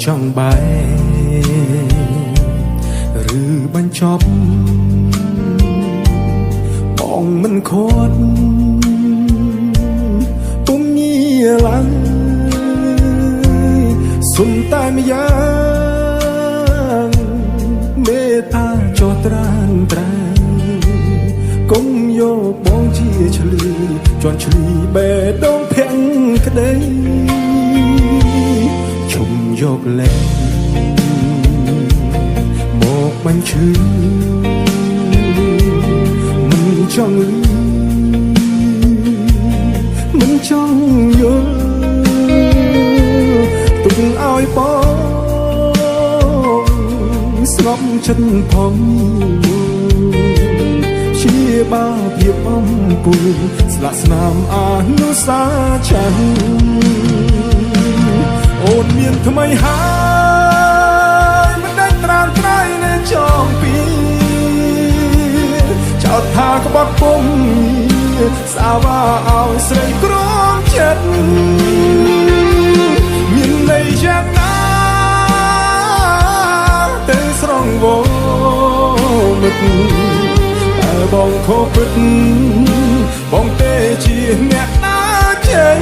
ចង់បែរឬបញ្ចប់បងមិនខត់ពុំងាឡើយសុំតែម្យ៉ាងមេត្តាចោះត្រានត្រែងកុំយកបងជាឆ្លីជន់ឆ្លីបេះដូងភាំងក្តីយកលេងមកបញ្ឈឺមិនចង់លឺមិនចង់យល់ទុកឲ្យបងស្ងប់ចិត្តផងជាបាភាពអំពុលស្លាកស្នាមអនុសាចារអូនមានថ្មីហើយមិនដាច់ត្រានត្រៃនៅចងពីចោទថាក្បត់ពុំសាវ៉ាឲ្យស្រីក្រំចិត្តមានន័យយ៉ាងណាទៅស្រងវមិត្តតែបងខកពិតបងទេជាអ្នកណាចេញ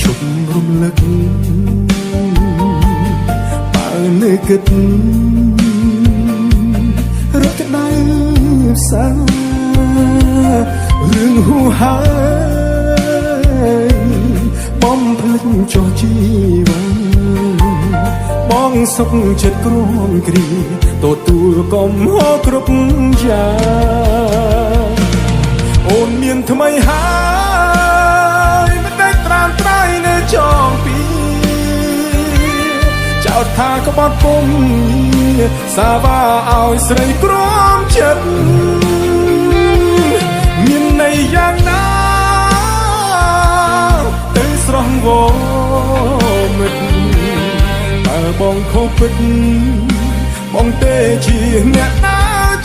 ជុំរំលឹកបើនៅគិតរត់ក្តៅផ្សារឿងហួហើបំភ្លេចចោះជីវិតបងសុខចិត្តក្រំគ្រីទទួលកំហុសគ្រប់យ៉ាងអូនមានថ្មីហើយមិនដាច់ត្រានត្រៃនៅចងពីចោទថាក្បត់ពុំសាវ៉ាឲ្យស្រីក្រំចិត្តមានន័យយ៉ាងណាទៅស្រស់វមិត្តបើបងខុសពិតបងទេជាអ្នកណា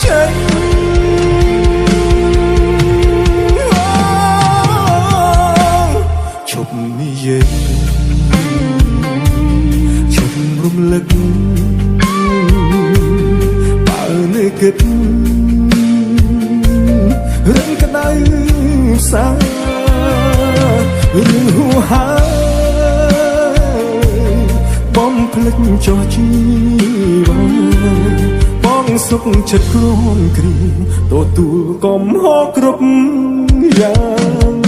ចេញជប់និយាយជប់រំលឹកបើនៅគិតរឿងក្តៅផ្សារឿងហួហើបំភ្លេចចោះជីវិតបងសុខចិត្តក្រំគ្រីទទួលកំហុសគ្រប់យ៉ាង